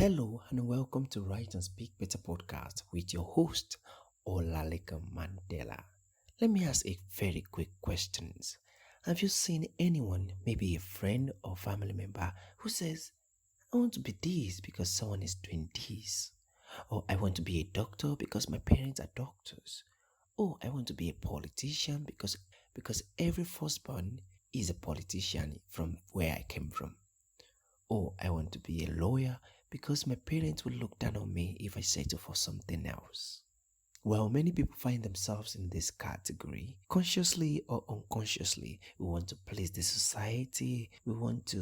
Hello and welcome to Write and Speak Better podcast with your host, Olaleka Mandela. Let me ask a very quick questions. Have you seen anyone, maybe a friend or family member, who says, I want to be this because someone is doing this? Or I want to be a doctor because my parents are doctors? Or I want to be a politician because every firstborn is a politician from where I came from. Oh, I want to be a lawyer because my parents will look down on me if I settle for something else. Well, many people find themselves in this category, consciously or unconsciously. We want to please the society. We want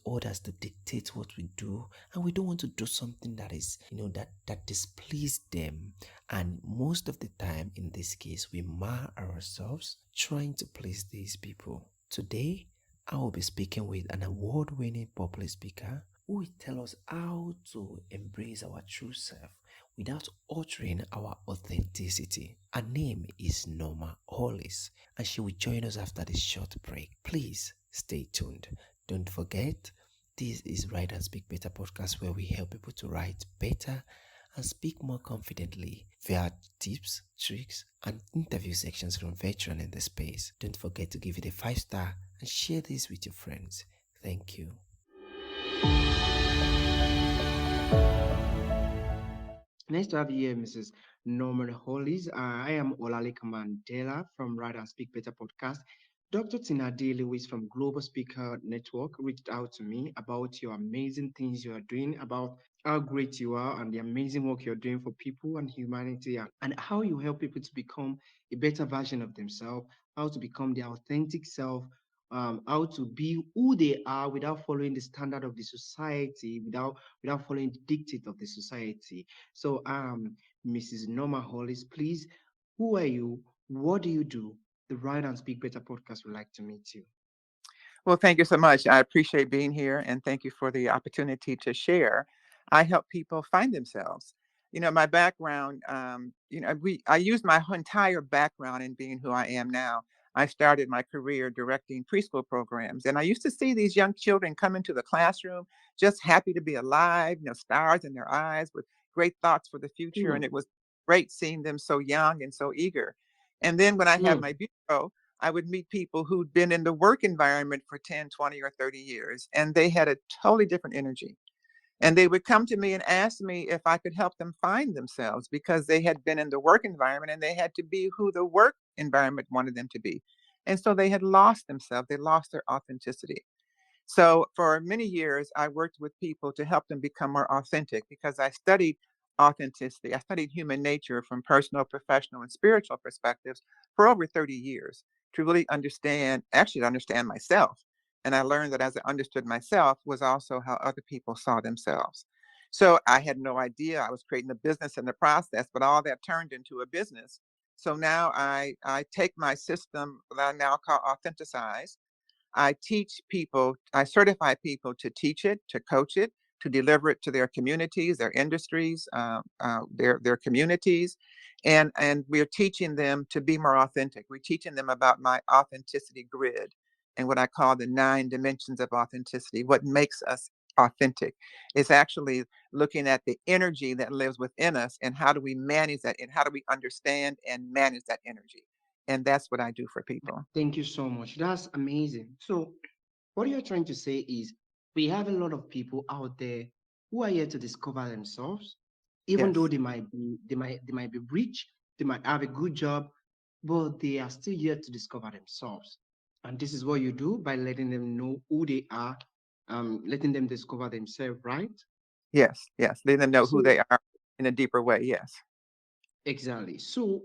others to dictate what we do, and we don't want to do something that is, that displease them. And most of the time, in this case, we mar ourselves trying to please these people. Today, I will be speaking with an award-winning public speaker who will tell us how to embrace our true self without altering our authenticity. Her name is NORMA HOLLIS, and she will join us after this short break. Please stay tuned. Don't forget, this is Write and Speak Better podcast where we help people to write better and speak more confidently via tips, tricks, and interview sections from veterans in the space. Don't forget to give it a 5-star and share this with your friends. Thank you. Nice to have you here, Mrs. Norman Hollis. I am Olaleka Mandela from Write and Speak Better podcast. Dr. Tina D. Lewis from Global Speaker Network reached out to me about your amazing things you are doing, about how great you are and the amazing work you're doing for people and humanity, and how you help people to become a better version of themselves, how to become their authentic self, how to be who they are without following the standard of the society, without following the dictate of the society. So, Mrs. Norma Hollis, please, who are you? What do you do? The Write and Speak Better podcast would like to meet you. Well, thank you so much. I appreciate being here and thank you for the opportunity to share. I help people find themselves. My background, I use my entire background in being who I am now. I started my career directing preschool programs, and I used to see these young children come into the classroom just happy to be alive, stars in their eyes with great thoughts for the future. And Mm, it was great seeing them so young and so eager. And then when I had mm, my bureau, I would meet people who'd been in the work environment for 10, 20, or 30 years, and they had a totally different energy. And they would come to me and ask me if I could help them find themselves because they had been in the work environment and they had to be who the work environment wanted them to be. And so they had lost themselves, they lost their authenticity. So for many years, I worked with people to help them become more authentic because I studied authenticity. I studied human nature from personal, professional, and spiritual perspectives for over 30 years to really understand, actually to understand myself. And I learned that as I understood myself was also how other people saw themselves. So I had no idea I was creating a business in the process, but all that turned into a business. So now I take my system that I now call Authenticize. I teach people, I certify people to teach it, to coach it, to deliver it to their communities, their industries, their communities, and we're teaching them to be more authentic. We're teaching them about my authenticity grid and what I call the 9 dimensions of authenticity. What makes us authentic is actually looking at the energy that lives within us and how do we manage that and how do we understand and manage that energy. And that's what I do for people. thank you so much. That's amazing. So, what you're trying to say is we have a lot of people out there who are here to discover themselves, even though Yes. they might be rich, they might have a good job, but they are still here to discover themselves. And this is what you do by letting them know who they are, letting them discover themselves, right? Yes, yes. Let them know who So they are in a deeper way. Yes. exactly. So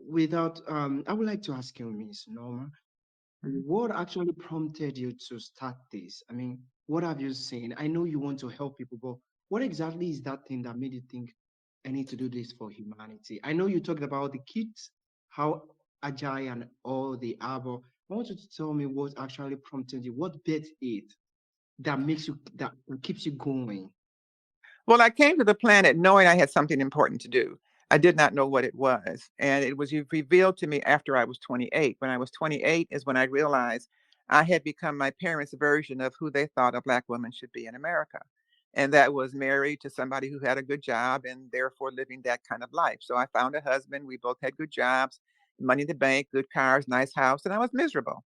I would like to ask you, Miss Norma, Mhm. what actually prompted you to start this? I mean, what have you seen? I know you want to help people, but what exactly is that thing that made you think I need to do this for humanity? I know you talked about the kids, how agile and all they are, but I want you to tell me what actually prompted you, what bet it that keeps you going. Well, I came to the planet knowing I had something important to do. I did not know what it was. And it was revealed to me after I was 28. When I was 28 is when I realized I had become my parents' version of who they thought a Black woman should be in America. and that was married to somebody who had a good job and therefore living that kind of life. So I found a husband. We both had good jobs, money in the bank, good cars, nice house, and I was miserable.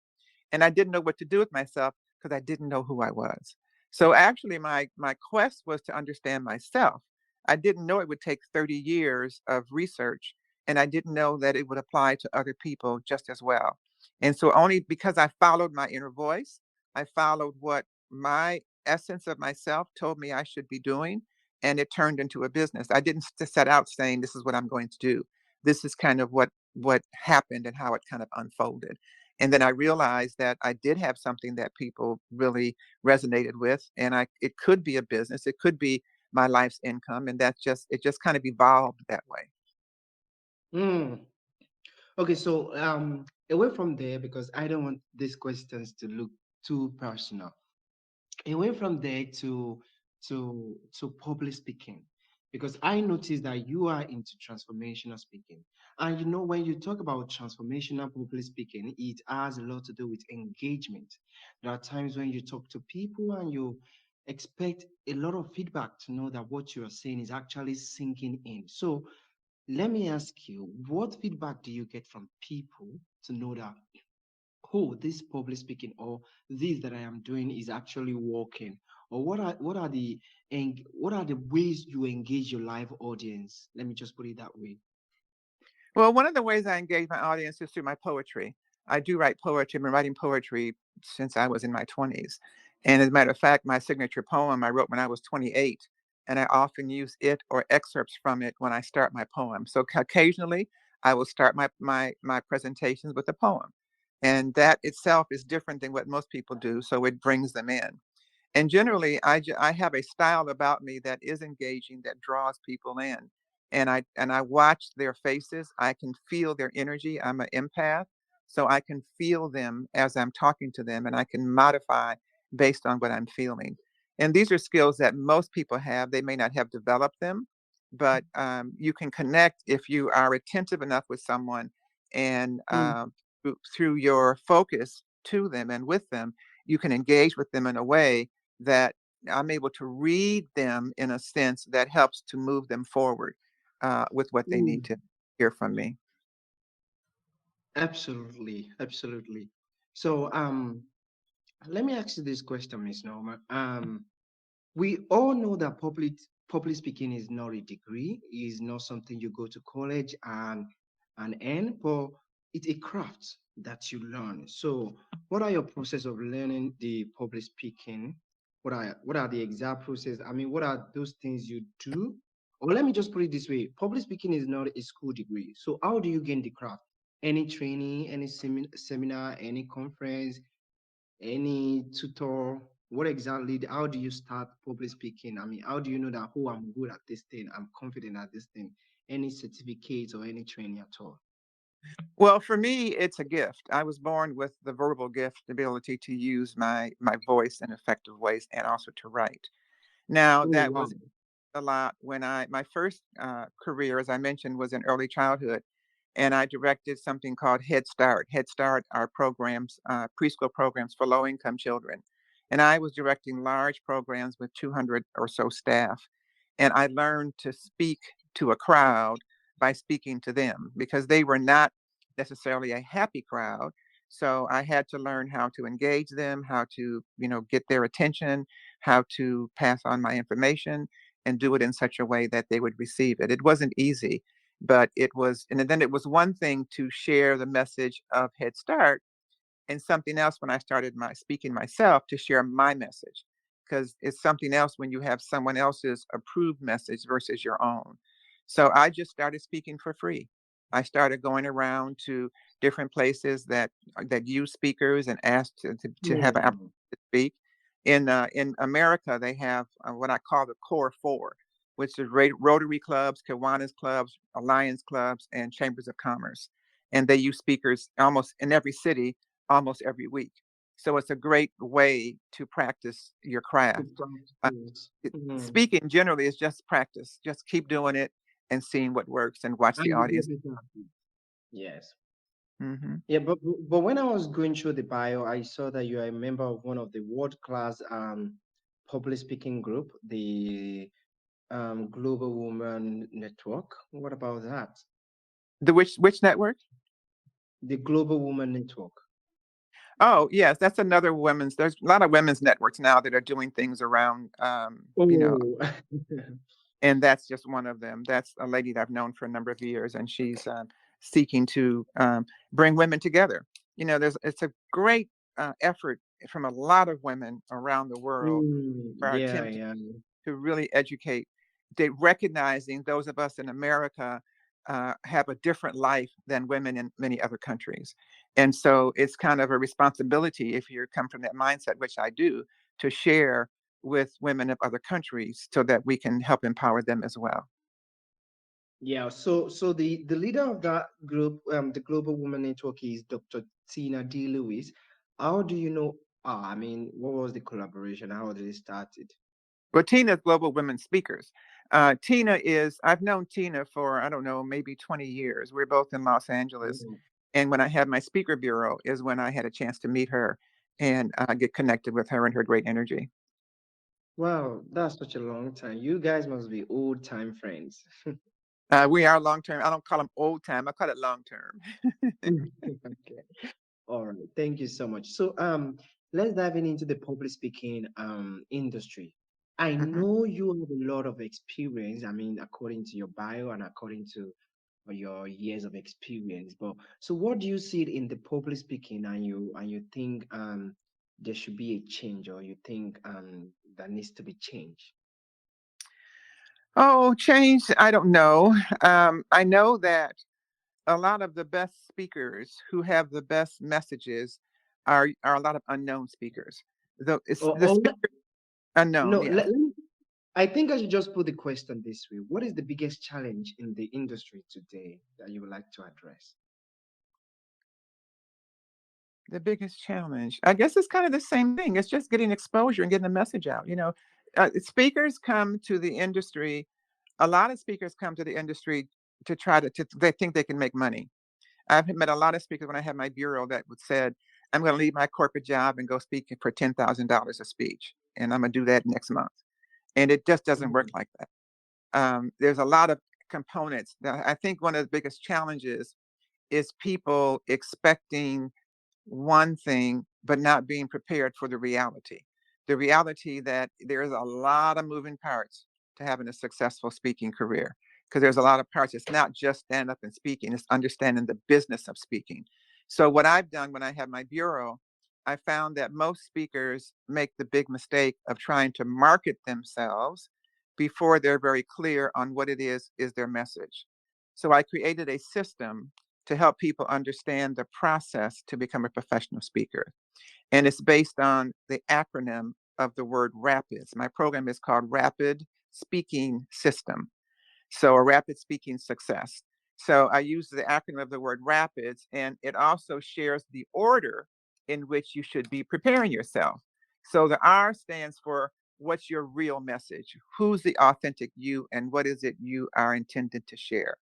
And I didn't know what to do with myself because I didn't know who I was. So actually, my quest was to understand myself. I didn't know it would take 30 years of research, and I didn't know that it would apply to other people just as well. And so only because I followed my inner voice, I followed what my essence of myself told me I should be doing, and it turned into a business. I didn't set out saying this is what I'm going to do. This is kind of what happened and how it kind of unfolded. And then I realized that I did have something that people really resonated with, and I it could be a business, it could be my life's income, and that's just it just kind of evolved that way. Mm. Okay, so away from there, because I don't want these questions to look too personal. Away from there to public speaking, because I noticed that you are into transformational speaking. And when you talk about transformational public speaking, it has a lot to do with engagement. There are times when you talk to people and you expect a lot of feedback to know that what you are saying is actually sinking in. So let me ask you, what feedback do you get from people to know that, oh, this public speaking or this that I am doing is actually working? Or what are the ways you engage your live audience? Let me just put it that way. Well, one of the ways I engage my audience is through my poetry. I do write poetry. I've been writing poetry since I was in my 20s. And as a matter of fact, my signature poem I wrote when I was 28, and I often use it or excerpts from it when I start my poem. So occasionally I will start my presentations with a poem. And that itself is different than what most people do, so it brings them in. And generally, I have a style about me that is engaging, that draws people in. And I watch their faces. I can feel their energy. I'm an empath, so I can feel them as I'm talking to them, and I can modify based on what I'm feeling. And these are skills that most people have. They may not have developed them, but you can connect if you are attentive enough with someone, and Mm. through your focus to them and with them, you can engage with them in a way that I'm able to read them in a sense that helps to move them forward with what they need Mm. to hear from me. Absolutely, absolutely. So let me ask you this question, Miss Norma. We all know that public speaking is not a degree, is not something you go to college and earn, but it's a craft that you learn. So what are your process of learning the public speaking? What are the exact process? I mean, what are those things you do? Or let me just put it this way: public speaking is not a school degree. So how do you gain the craft? Any training, any seminar, any conference, any tutor? What exactly, how do you start public speaking? I mean, how do you know that, oh, I'm good at this thing, I'm confident at this thing? Any certificates or any training at all? Well, for me, it's a gift. I was born with the verbal gift, the ability to use my voice in effective ways and also to write. Now, Oh, that wow. was a lot when my first career, as I mentioned, was in early childhood, and I directed something called Head Start. Head Start are programs, preschool programs for low income children, and I was directing large programs with 200 or so staff, and I learned to speak to a crowd by speaking to them because they were not necessarily a happy crowd. So I had to learn how to engage them, how to get their attention, how to pass on my information and do it in such a way that they would receive it. It wasn't easy, but it was, and then it was one thing to share the message of Head Start, and something else when I started my speaking myself to share my message, because it's something else when you have someone else's approved message versus your own. So I just started speaking for free. I started going around to different places that use speakers and asked to have an Hmm. opportunity to speak. In America, they have what I call the core four, which is Rotary clubs, Kiwanis clubs, Alliance clubs, and chambers of commerce. And they use speakers almost in every city almost every week. So it's a great way to practice your To craft. Uh, practice. Hmm. Speaking generally is just practice. Just keep doing it and seeing what works and watch the And you audience. get better at it. Yes. Hmm. Yeah, but when I was going through the bio, I saw that you are a member of one of the world class public speaking group, the Global Woman Network. What about that? The which network? The Global Woman Network. Oh, yes, that's another women's. There's a lot of women's networks now that are doing things around, Oh, and that's just one of them. That's a lady that I've known for a number of years, and she's seeking to bring women together. It's a great effort from a lot of women around the world who are yeah, attempting yeah. to really educate, they recognizing those of us in America have a different life than women in many other countries. And so it's kind of a responsibility, if you come from that mindset, which I do, to share with women of other countries so that we can help empower them as well. Yeah, so the leader of that group, the Global Women Network, is Dr. Tina D. Lewis. How do you know? I mean, what was the collaboration? How did it started? Well, Tina's Global Women Speakers. I've known Tina for, I don't know, maybe 20 years. We're both in Los Angeles. Oh, And when I had my speaker bureau is when I had a chance to meet her and get connected with her and her great energy. wow, that's such a long time. You guys must be old time friends. We are long term. I don't call them old time. I call it long term. Okay. All right. Thank you so much. So let's dive into the public speaking industry. I Mhm. know you have a lot of experience. I mean, according to your bio and according to your years of experience. But so what do you see in the public speaking, and you think there should be a change, or you think that needs to be changed? Oh, change. I don't know. I know that a lot of the best speakers who have the best messages are a lot of unknown speakers. It's the Or speaker unknown, no, yes. I think I should just put the question this way. What is the biggest challenge in the industry today that you would like to address? The biggest challenge, I guess, it's kind of the same thing. It's just getting exposure and getting the message out. Speakers come to the industry. A lot of speakers come to the industry to try to they think they can make money. I've met a lot of speakers when I had my bureau that would said, "I'm going to leave my corporate job and go speak for $10,000 a speech, and I'm going to do that next month." And it just doesn't work Mm, like that. There's a lot of components. That I think one of the biggest challenges is people expecting one thing, but not being prepared for the reality. The reality that there's a lot of moving parts to having a successful speaking career. Because there's a lot of parts. It's not just stand up and speaking, it's understanding the business of speaking. So, what I've done when I had my bureau, I found that most speakers make the big mistake of trying to market themselves before they're very clear on what it is their message. So, I created a system to help people understand the process to become a professional speaker. And it's based on the acronym of the word RAPIDS. My program is called Rapid Speaking System. So a rapid speaking success. So I use the acronym of the word RAPIDS, and it also shares the order in which you should be preparing yourself. So the R stands for what's your real message? Who's the authentic you, and what is it you are intended to share?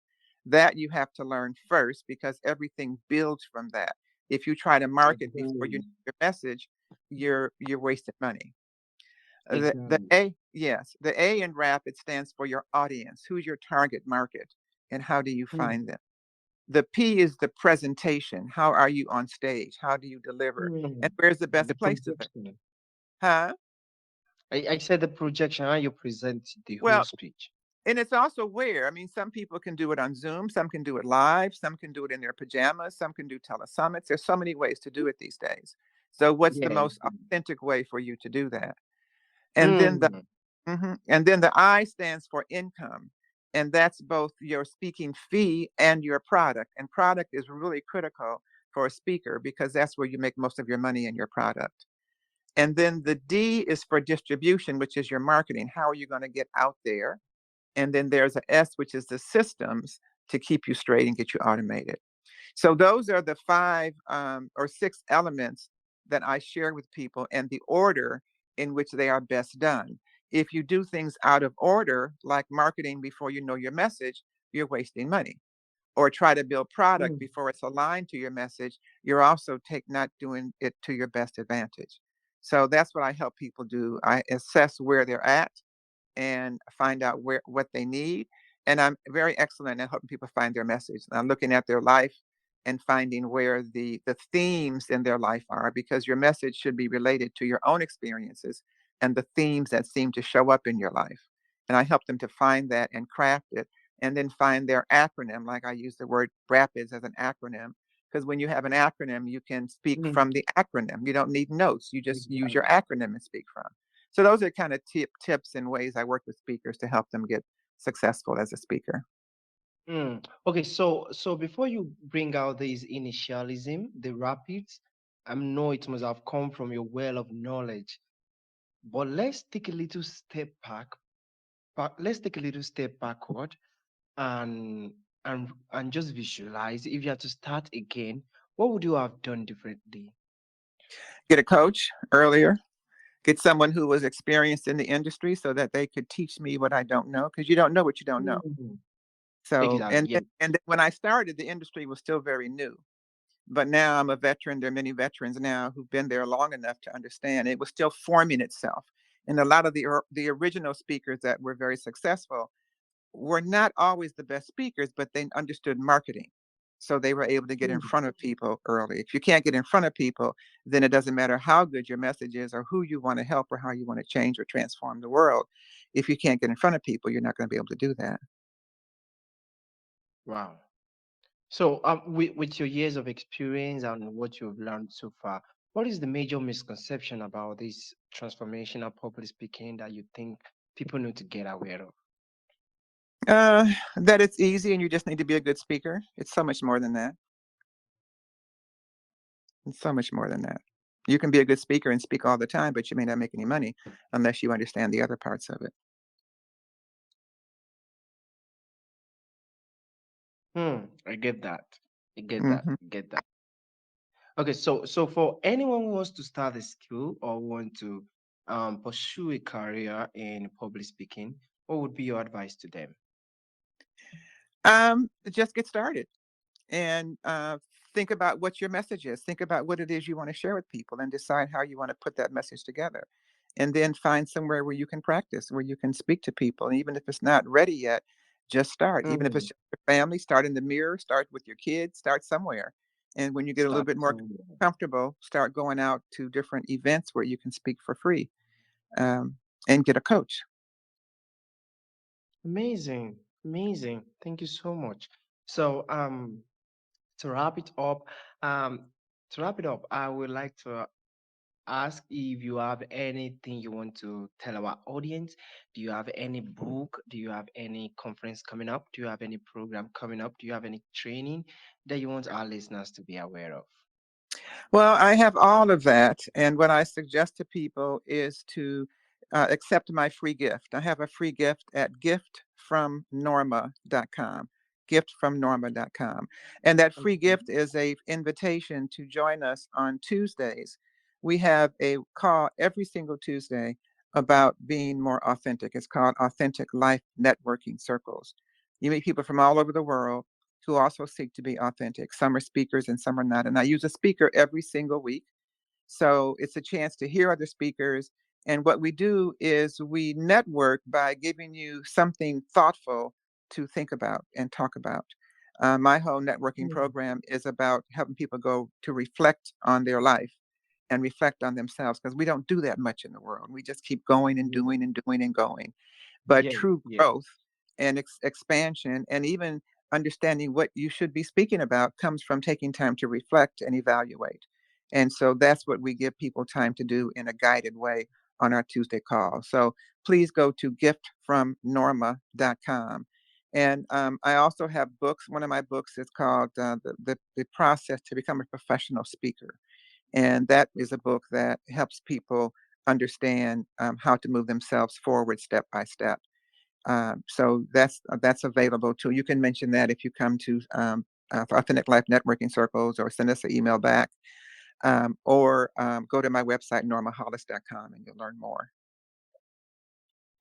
That you have to learn first because everything builds from that. If you try to market before you exactly. know your message, you're wasting money. The Exactly. A, yes, the A in RAP, it stands for your audience. Who's your target market and how do you find Mm, them? The P is the presentation. How are you on stage? How do you deliver? mm. And where's the The best places? projection. Huh? I said the projection, how you present the whole Well, speech. and it's also where, I mean, some people can do it on Zoom, some can do it live, some can do it in their pajamas, some can do telesummits. There's so many ways to do it these days. So, what's the Yeah. most authentic way for you to do that? And then the Mm, And then the I stands for income. And that's both your speaking fee and your product. And product is really critical for a speaker because that's where you make most of your money in your product. And then the D is for distribution, which is your marketing. How are you going to get out there? And then there's a S, which is the systems to keep you straight and get you automated. So those are the five or six elements that I share with people and the order in which they are best done. If you do things out of order, like marketing before you know your message, you're wasting money. Or try to build product mm. before it's aligned to your message, you're also not doing it to your best advantage. So that's what I help people do. I assess where they're at and find out where what they need. And I'm very excellent at helping people find their message. I'm looking at their life and finding where the themes in their life are, because your message should be related to your own experiences and the themes that seem to show up in your life. And I help them to find that and craft it, and then find their acronym. Like I use the word RAPIDS as an acronym, because when you have an acronym, you can speak Mm, from the acronym. You don't need notes. You just use your exactly. acronym and speak from. So those are kind of tips and ways I work with speakers to help them get successful as a speaker. Okay, so before you bring out this initialism, the rapids, I know it must have come from your well of knowledge. But let's take a little step back. Let's take a little step backward and and just visualize if you had to start again, what would you have done differently? Get a coach earlier, get someone who was experienced in the industry so that they could teach me what I don't know, because you don't know what you don't know. Mm. So, Exactly. and Yeah. and then when I started, the industry was still very new. But now I'm a veteran. There are many veterans now who've been there long enough to understand it was still forming itself. And a lot of the original speakers that were very successful were not always the best speakers, but they understood marketing. So they were able to get in Mm. front of people early. If you can't get in front of people, then it doesn't matter how good your message is or who you want to help or how you want to change or transform the world. If you can't get in front of people, you're not going to be able to do that. Wow. So, with your years of experience and what you've learned so far, what is the major misconception about this transformational public speaking that you think people need to get aware of? Uh, that it's easy and you just need to be a good speaker. It's so much more than that. It's so much more than that. You can be a good speaker and speak all the time, but you may not make any money unless you understand the other parts of it. I get that. I get that. Hmm. I get that. Okay, so for anyone who wants to start a skill or want to pursue a career in public speaking, what would be your advice to them? Just get started and think about what your message is. Think about what it is you want to share with people and decide how you want to put that message together. And then find somewhere where you can practice, where you can speak to people. And even if it's not ready yet, just start. Even if it's Mm, just your family, start in the mirror, start with your kids, start somewhere. And when you get a little start bit more somewhere. comfortable, start going out to different events where you can speak for free, um, and get a coach. Amazing, amazing. Thank you so much. So to wrap it up, um I would like to ask if you have anything you want to tell our audience. Do you have any book? Do you have any conference coming up? Do you have any program coming up? Do you have any training that you want our listeners to be aware of? Well, I have all of that. And what I suggest to people is to accept my free gift. I have a free gift at giftfromnorma.com. Giftfromnorma.com. And that free Okay. gift is a invitation to join us on Tuesdays. We have a call every single Tuesday about being more authentic. It's called Authentic Life Networking Circles. You meet people from all over the world who also seek to be authentic. Some are speakers and some are not. And I use a speaker every single week. So it's a chance to hear other speakers. And what we do is we network by giving you something thoughtful to think about and talk about. My whole networking Mm, program is about helping people go to reflect on their life and reflect on themselves, because we don't do that much in the world. We just keep going and yeah, doing and doing and going. But yeah, true yeah. growth and expansion, and even understanding what you should be speaking about, comes from taking time to reflect and evaluate. And so that's what we give people time to do in a guided way on our Tuesday call. So please go to giftfromnorma.com. And I also have books. One of my books is called The Process to Become a Professional Speaker. And that is a book that helps people understand how to move themselves forward step by step. So that's available too. You can mention that if you come to Authentic Life Networking Circles, or send us an email back, or go to my website, normahollis.com, and you'll learn more.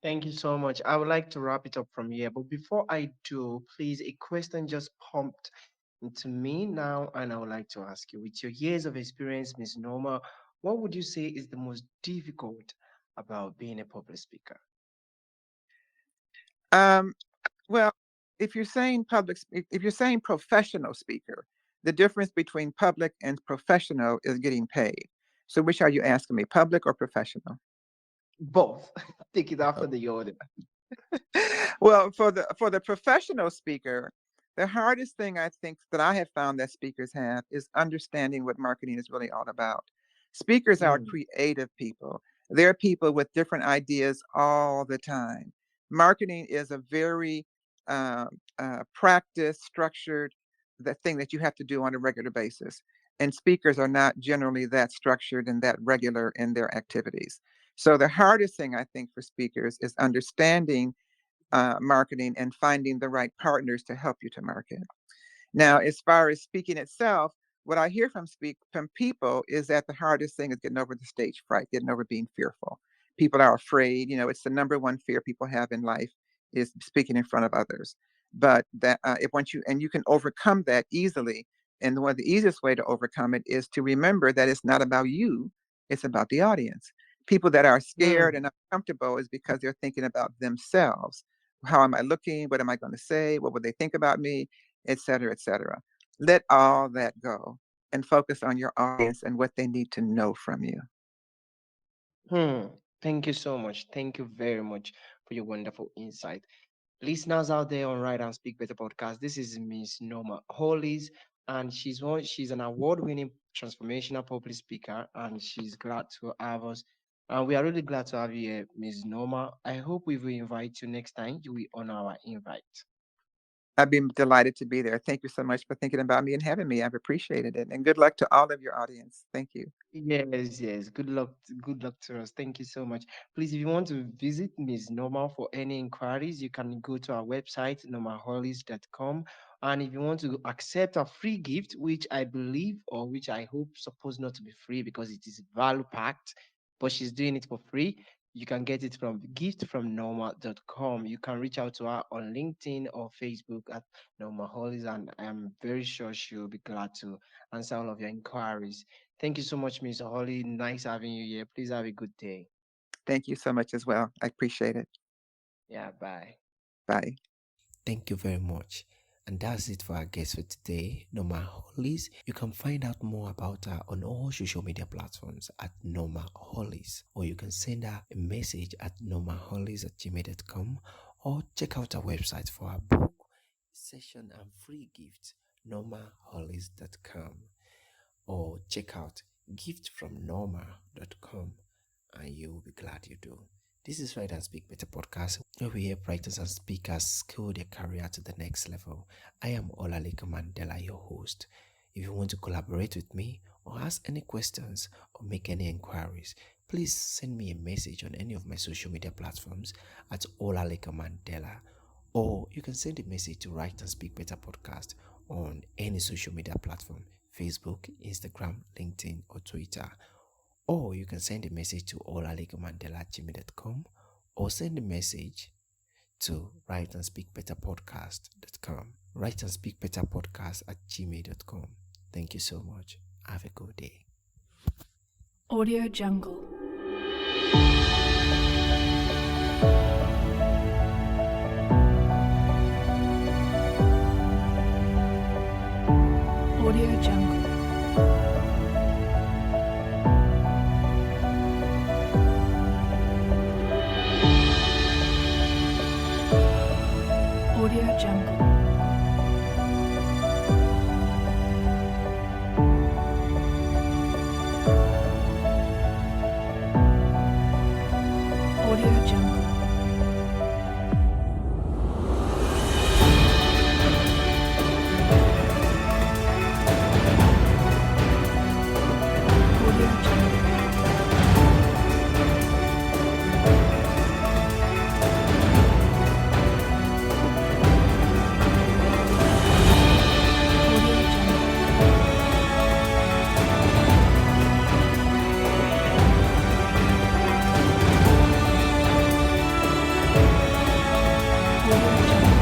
Thank you so much. I would like to wrap it up from here. But before I do, please, a question just pumped into me now, and I would like to ask you, with your years of experience, Miss Norma, what would you say is the most difficult about being a public speaker? Um, well, if you're saying if you're saying professional speaker, the difference between public and professional is getting paid. So which are you asking me, public or professional? Both. Take it after the order. Well, for the professional speaker, the hardest thing I think that I have found that speakers have is understanding what marketing is really all about. Speakers are Mm, creative people. They're people with different ideas all the time. Marketing is a very uh, practice structured the thing that you have to do on a regular basis. And speakers are not generally that structured and that regular in their activities. So the hardest thing I think for speakers is understanding marketing and finding the right partners to help you to market. Now, as far as speaking itself, what I hear from people is that the hardest thing is getting over the stage fright, getting over being fearful. People are afraid. It's the number one fear people have in life is speaking in front of others. But that if once you and you can overcome that easily, and one of the easiest way to overcome it is to remember that it's not about you; it's about the audience. People that are scared mm, and uncomfortable is because they're thinking about themselves. How am I looking? What am I going to say? What would they think about me? Et cetera, et cetera. Let all that go and focus on your audience and what they need to know from you. hmm. Thank you so much. Thank you very much for your wonderful insight. Listeners out there on Write and Speak Better podcast, this is Miss Norma Hollis, and she's an award-winning transformational public speaker, and she's glad to have us. And we are really glad to have you here, Miss Norma. I hope we will invite you next time. You will honor our invite. I've been delighted to be there. Thank you so much for thinking about me and having me. I've appreciated it. And good luck to all of your audience. Thank you. Yes, yes. Good luck to us. Thank you so much. Please, if you want to visit Miss Norma for any inquiries, you can go to our website, normahollis.com. And if you want to accept a free gift, which I believe or which I hope supposed not to be free because it is value packed, but she's doing it for free. You can get it from giftfromnorma.com. You can reach out to her on LinkedIn or Facebook at Norma Hollis, and I'm very sure she'll be glad to answer all of your inquiries. Thank you so much, Mr. Holly. Nice having you here. Please have a good day. Thank you so much as well. I appreciate it. Yeah, bye. Bye. Thank you very much. And that's it for our guest for today, Norma Hollis. You can find out more about her on all social media platforms at Norma Hollis, or you can send her a message at normahollis@gmail.com, or check out our website for our book, session and free gifts, normahollis.com, or check out giftfromnorma.com, and you will be glad you do. This is Write and Speak Better podcast, where we help writers and speakers scale their career to the next level. I am Olaleka Mandela, your host. If you want to collaborate with me or ask any questions or make any inquiries, please send me a message on any of my social media platforms at Olaleka Mandela, or you can send a message to Write and Speak Better podcast on any social media platform: Facebook, Instagram, LinkedIn, or Twitter. Or you can send a message to olalegamandela@gmail.com, or send a message to writeandspeakbetterpodcast.com. Write and Speak Better Podcast at gmail.com. Thank you so much. Have a good day. Audio Jungle. Audio Jungle. Audio Jungle. Audio Jungle. Audio Jungle. Audio Jungle. Audio Jungle.